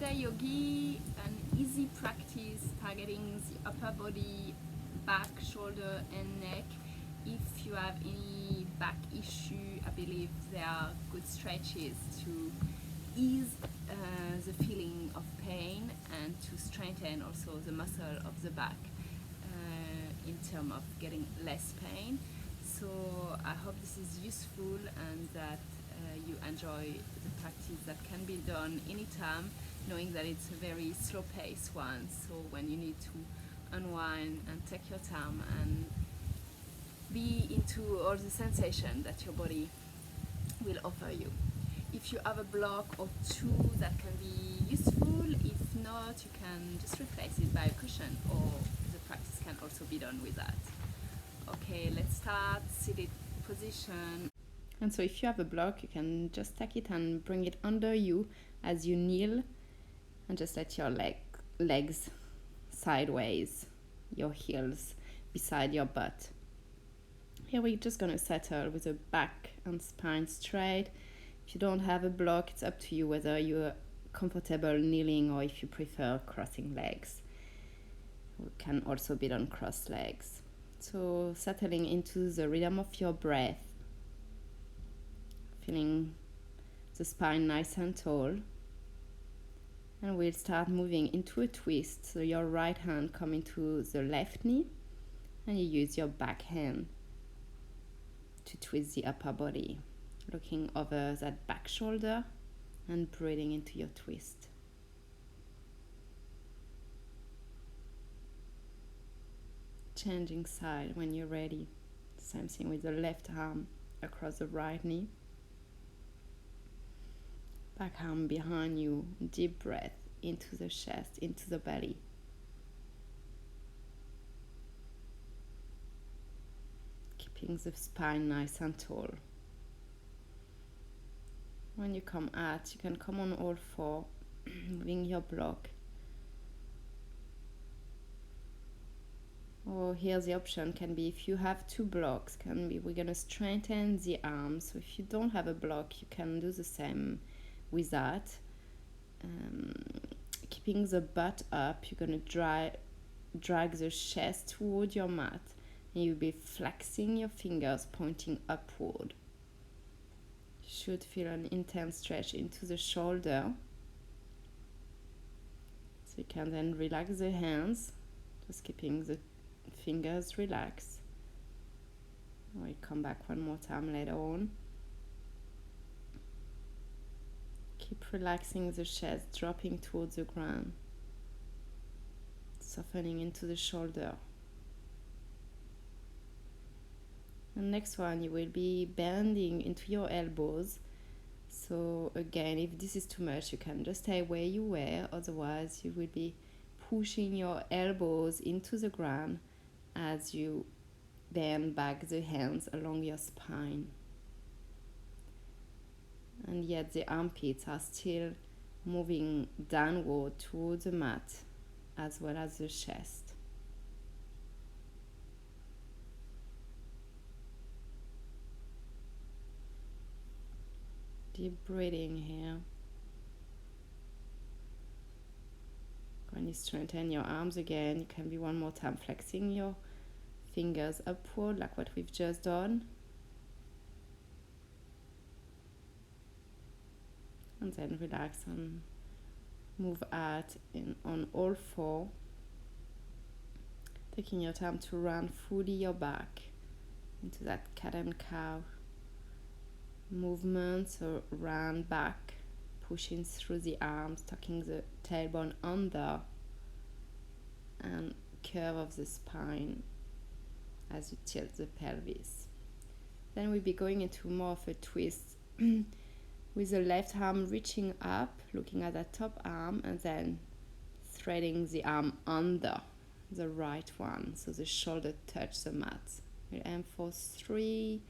Today you'll give an easy practice targeting the upper body, back, shoulder and neck. If you have any back issue, I believe there are good stretches to ease the feeling of pain and to strengthen also the muscle of the back in terms of getting less pain. So I hope this is useful and that you enjoy the practice that can be done anytime, knowing that it's a very slow paced one. So when you need to unwind and take your time and be into all the sensation that your body will offer you. If you have a block or two, that can be useful. If not, you can just replace it by a cushion, or the practice can also be done with that. Okay, let's start seated position. And so if you have a block, you can just take it and bring it under you as you kneel, and just let your legs sideways, your heels beside your butt. Here we're just going to settle with the back and spine straight. If you don't have a block, it's up to you whether you're comfortable kneeling or if you prefer crossing legs. It can also be done cross legs. So settling into the rhythm of your breath, feeling the spine nice and tall. And we'll start moving into a twist. So your right hand come into the left knee and you use your back hand to twist the upper body, looking over that back shoulder and breathing into your twist. Changing side when you're ready. Same thing with the left arm across the right knee. Back arm behind you, deep breath into the chest, into the belly. Keeping the spine nice and tall. When you come out, you can come on all four, moving your block. Or here the option can be, if you have two blocks, we're going to strengthen the arms. So if you don't have a block, you can do the same with that. Keeping the butt up, you're going to drag the chest toward your mat. And you'll be flexing your fingers, pointing upward. You should feel an intense stretch into the shoulder. So you can then relax the hands, just keeping the fingers relaxed. We'll come back one more time later on. Keep relaxing the chest, dropping towards the ground, softening into the shoulder. And next one, you will be bending into your elbows. So again, if this is too much, you can just stay where you were. Otherwise, you will be pushing your elbows into the ground as you bend back the hands along your spine. And yet the armpits are still moving downward towards the mat, as well as the chest. Deep breathing here. When you strengthen your arms again, you can be one more time flexing your fingers upward like what we've just done. And then relax and move out on all four. Taking your time to run fully your back into that cat and cow movement. So run back, pushing through the arms, tucking the tailbone under, and curve of the spine as you tilt the pelvis. Then we'll be going into more of a twist with the left arm reaching up, looking at that top arm, and then threading the arm under the right one, so the shoulder touch the mat. We'll aim for 3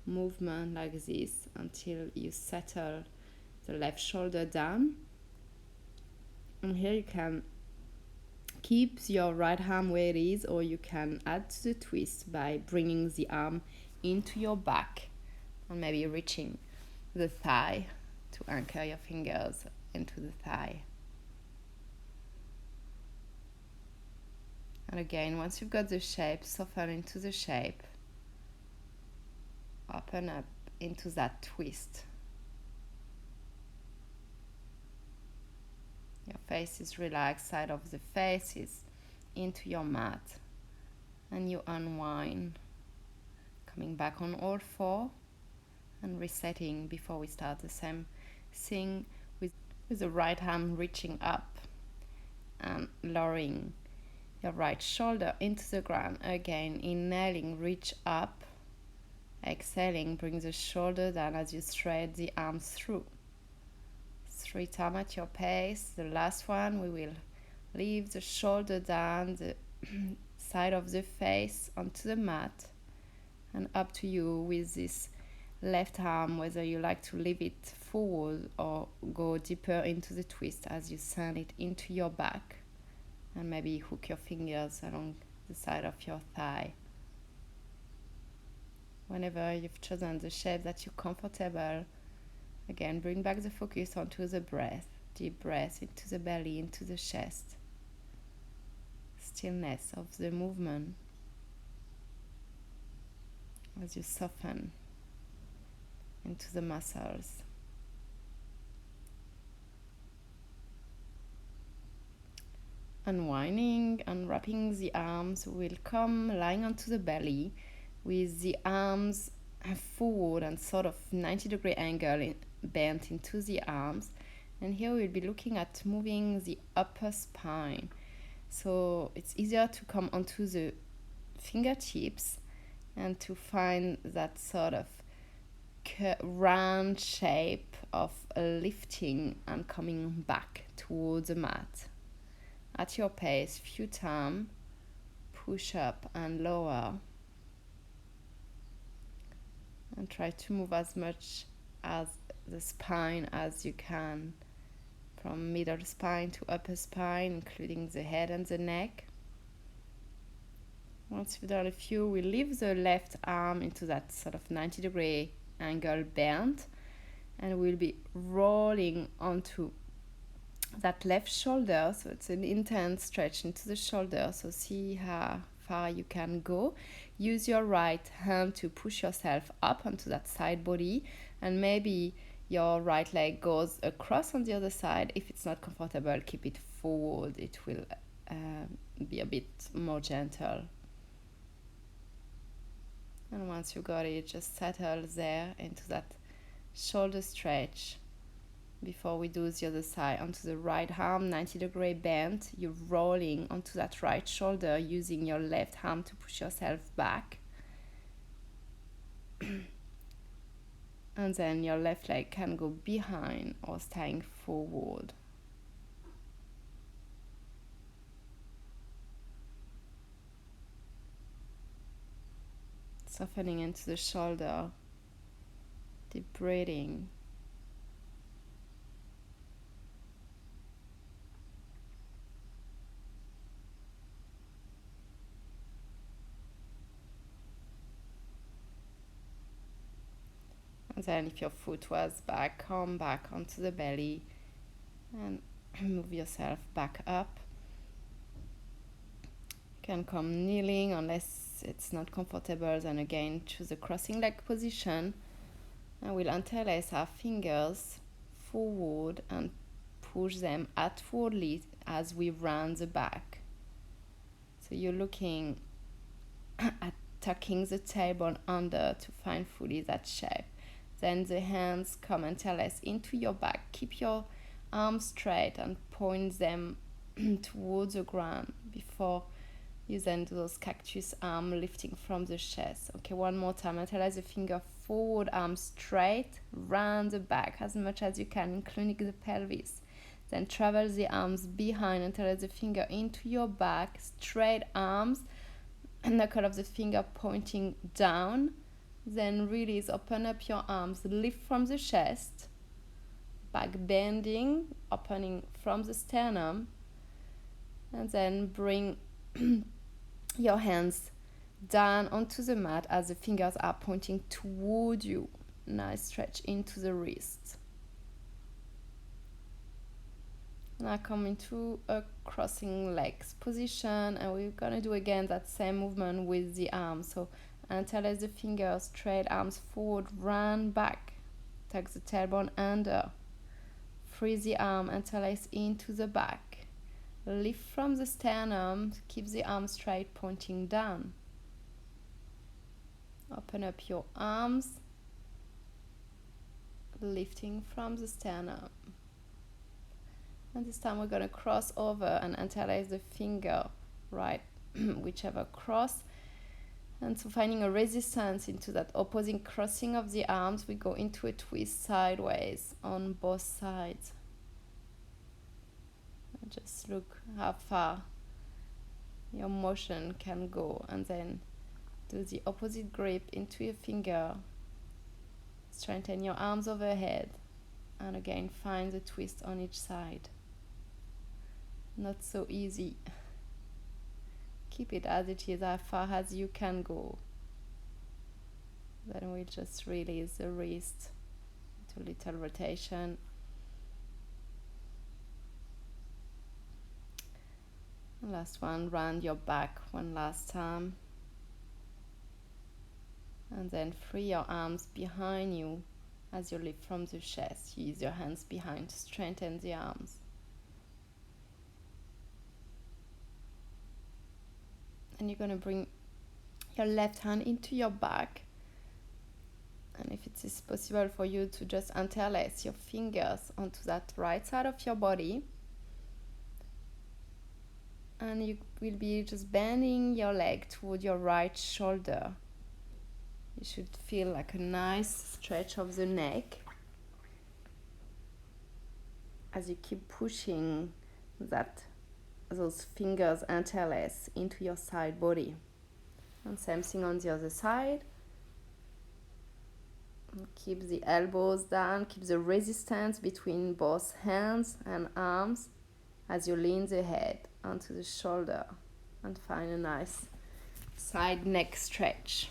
movements like this until you settle the left shoulder down. And here you can keep your right arm where it is, or you can add to the twist by bringing the arm into your back and maybe reaching the thigh to anchor your fingers into the thigh. And again, once you've got the shape, soften into the shape. Open up into that twist. Your face is relaxed, side of the face is into your mat. And you unwind. Coming back on all four and resetting before we start the same thing with the right arm reaching up and lowering your right shoulder into the ground. Again, inhaling, reach up. Exhaling, bring the shoulder down as you thread the arms through. 3 times at your pace. The last one, we will leave the shoulder down, the side of the face onto the mat, and up to you with this left arm, whether you like to leave it forward or go deeper into the twist as you send it into your back, and maybe hook your fingers along the side of your thigh. Whenever you've chosen the shape that you're comfortable, again, bring back the focus onto the breath. Deep breath into the belly, into the chest. Stillness of the movement as you soften into the muscles. Unwinding, unwrapping the arms, we'll come lying onto the belly with the arms forward and sort of 90-degree angle bent into the arms. And here we'll be looking at moving the upper spine. So it's easier to come onto the fingertips and to find that sort of round shape of lifting and coming back towards the mat. At your pace, few times, push up and lower. And try to move as much as the spine as you can, from middle spine to upper spine, including the head and the neck. Once you've done a few, we leave the left arm into that sort of 90-degree angle bend, and we'll be rolling onto that left shoulder. So it's an intense stretch into the shoulder. So see how far you can go. Use your right hand to push yourself up onto that side body, and maybe your right leg goes across on the other side. If it's not comfortable, keep it forward. It will be a bit more gentle. And once you got it, just settle there into that shoulder stretch. Before we do the other side, onto the right arm, 90-degree bend, you're rolling onto that right shoulder using your left arm to push yourself back. And then your left leg can go behind or staying forward. Softening into the shoulder, deep breathing. And then if your foot was back, come back onto the belly and move yourself back up. You can come kneeling unless it's not comfortable, then again choose a crossing leg position, and we'll interlace our fingers forward and push them outwardly as we round the back. So you're looking at tucking the tailbone under to find fully that shape. Then the hands come interlace into your back. Keep your arms straight and point them towards the ground before you then do those cactus arm lifting from the chest. Okay, one more time. Interlace the finger forward, arm straight, round the back as much as you can, including the pelvis. Then travel the arms behind, interlace the finger into your back, straight arms, knuckle of the finger pointing down. Then release, open up your arms, lift from the chest, back bending, opening from the sternum, and then bring your hands down onto the mat as the fingers are pointing toward you. Nice stretch into the wrist. Now come into a crossing legs position, and we're gonna do again that same movement with the arms. So interlace the fingers, straight arms forward, run back, tuck the tailbone under, free the arm, interlace into the back, lift from the sternum, keep the arms straight pointing down. Open up your arms, lifting from the sternum. And this time we're going to cross over and interlace the finger, right, whichever cross. And so finding a resistance into that opposing crossing of the arms, we go into a twist sideways on both sides. And just look how far your motion can go, and then do the opposite grip into your finger. Straighten your arms overhead, and again find the twist on each side. Not so easy. Keep it as it is, as far as you can go. Then we just release the wrist to little rotation. Last one, round your back one last time. And then free your arms behind you as you lift from the chest. Use your hands behind to strengthen the arms. And you're going to bring your left hand into your back. And if it is possible for you to just interlace your fingers onto that right side of your body. And you will be just bending your leg toward your right shoulder. You should feel like a nice stretch of the neck as you keep pushing those fingers interlace into your side body. And same thing on the other side. And keep the elbows down, keep the resistance between both hands and arms as you lean the head onto the shoulder and find a nice side neck stretch.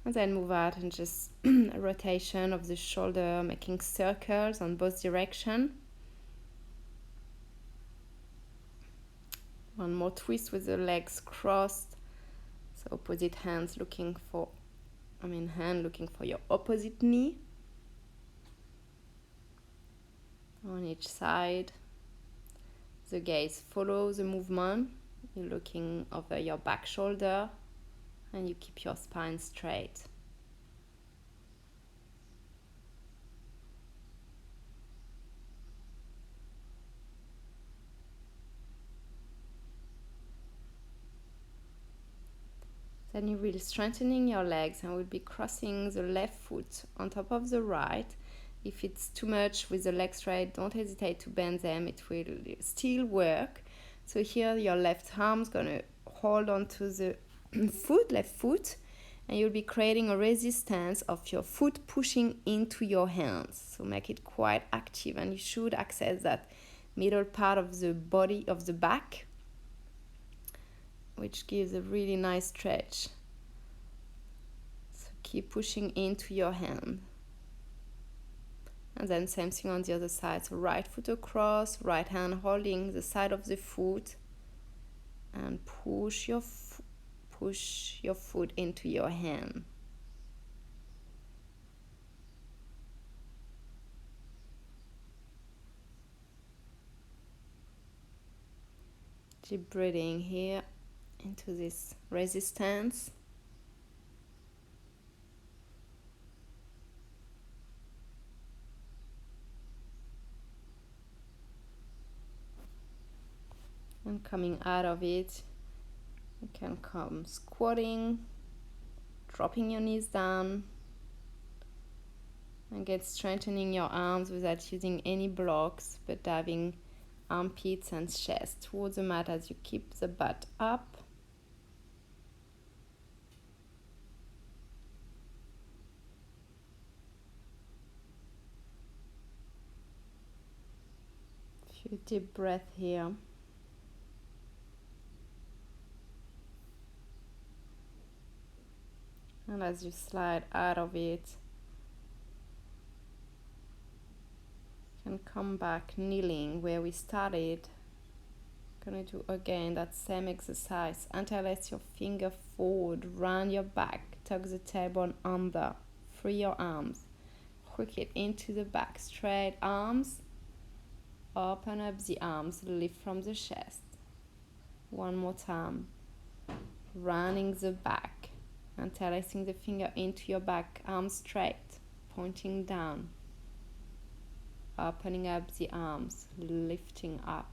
And then move out and just a rotation of the shoulder, making circles on both directions. One more twist with the legs crossed. So opposite hands looking for, hand looking for your opposite knee. On each side. The gaze follows the movement. You're looking over your back shoulder. And you keep your spine straight. Then you will strengthening your legs and will be crossing the left foot on top of the right. If it's too much with the legs straight, don't hesitate to bend them. It will still work. So here your left arm is going to hold onto the left foot, and you'll be creating a resistance of your foot pushing into your hands. So make it quite active, and you should access that middle part of the body of the back, which gives a really nice stretch. So keep pushing into your hand. And then same thing on the other side. So right foot across, right hand holding the side of the foot, and push your foot into your hand. Keep breathing here into this resistance. And coming out of it, you can come squatting, dropping your knees down, and get strengthening your arms without using any blocks, but having armpits and chest towards the mat as you keep the butt up. A few deep breaths here. And as you slide out of it, you And come back kneeling where we started. Gonna do again that same exercise. Interlace your finger forward, round your back, tuck the tailbone under, free your arms, hook it into the back, straight arms, open up the arms, lift from the chest. One more time, rounding the back, interlacing the finger into your back, arms straight, pointing down, opening up the arms, lifting up.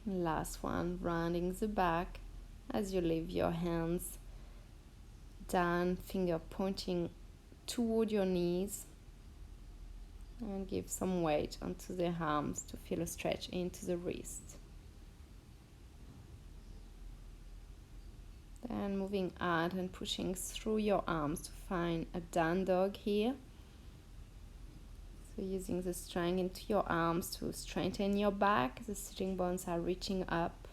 Last one, rounding the back as you leave your hands down, finger pointing toward your knees, and give some weight onto the arms to feel a stretch into the wrist. Then moving out and pushing through your arms to find a down dog here. So using the strength into your arms to strengthen your back. The sitting bones are reaching up.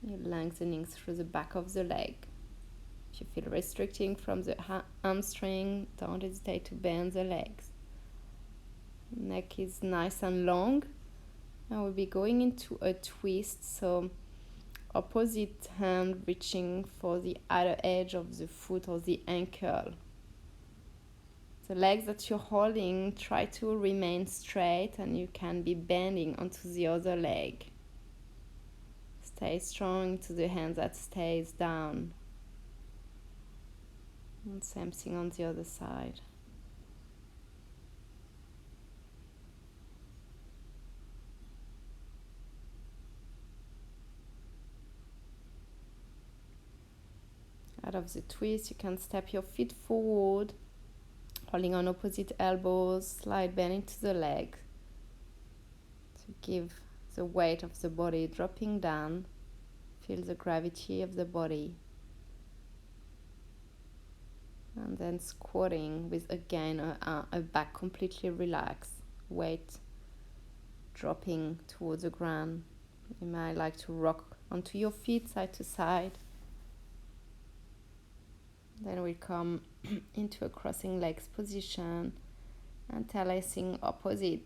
You're lengthening through the back of the leg. If you feel restricting from the hamstring, don't hesitate to bend the legs. Neck is nice and long. Now we'll be going into a twist. So opposite hand reaching for the outer edge of the foot or the ankle. The legs that you're holding, try to remain straight, and you can be bending onto the other leg. Stay strong to the hand that stays down. And same thing on the other side. Out of the twist, you can step your feet forward, holding on opposite elbows, slide bend into the leg to give the weight of the body dropping down. Feel the gravity of the body. And then squatting with again a back completely relaxed, weight dropping towards the ground. You might like to rock onto your feet side to side. Then we come into a crossing legs position, interlacing opposite.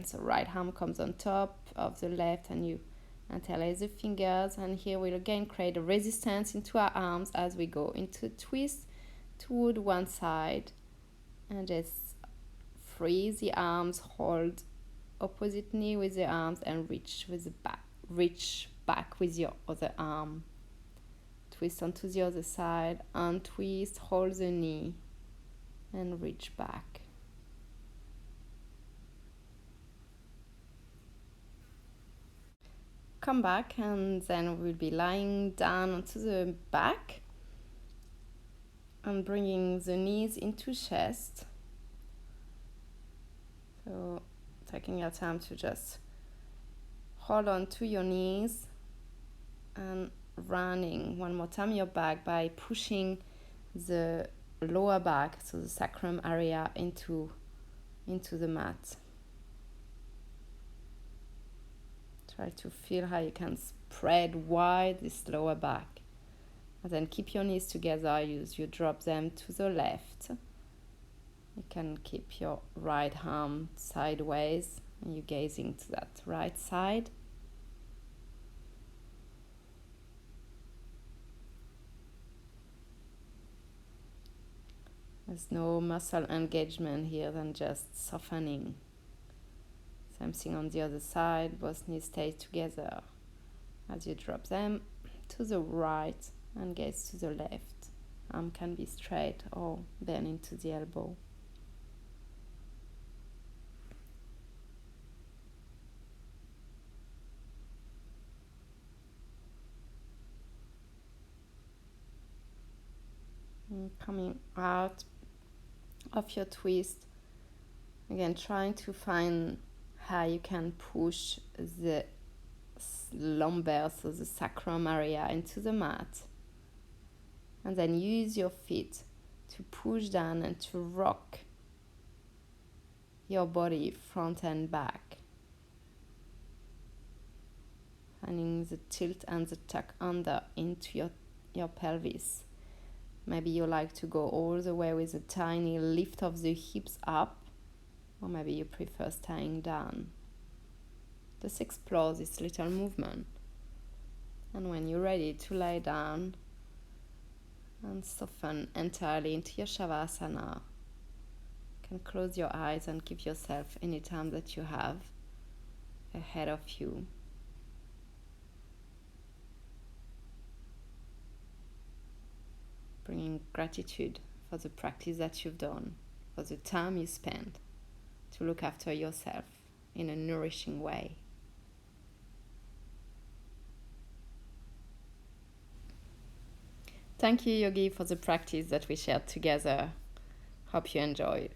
So right arm comes on top of the left and you interlace the fingers, and here we'll again create a resistance into our arms as we go into a twist toward one side, and just free the arms, hold opposite knee with the arms and reach with the back, reach back with your other arm. Twist onto the other side, untwist, hold the knee and reach back. Come back, and then we'll be lying down onto the back and bringing the knees into chest. So taking your time to just hold on to your knees and rounding one more time your back by pushing the lower back, so the sacrum area, into the mat. Try to feel how you can spread wide this lower back. And then keep your knees together. You drop them to the left. You can keep your right arm sideways and you're gazing to that right side. There's no muscle engagement here than just softening. Same thing on the other side, both knees stay together as you drop them to the right and gaze to the left. Arm can be straight or bend into the elbow. And coming out of your twist, again trying to find how you can push the lumbar, so the sacrum area, into the mat, and then use your feet to push down and to rock your body front and back, finding the tilt and the tuck under into your pelvis. Maybe you like to go all the way with a tiny lift of the hips up, or maybe you prefer staying down. Just explore this little movement. And when you're ready to lie down and soften entirely into your Shavasana, you can close your eyes and give yourself any time that you have ahead of you. Bringing gratitude for the practice that you've done, for the time you spent to look after yourself in a nourishing way. Thank you, Yogi, for the practice that we shared together. Hope you enjoyed.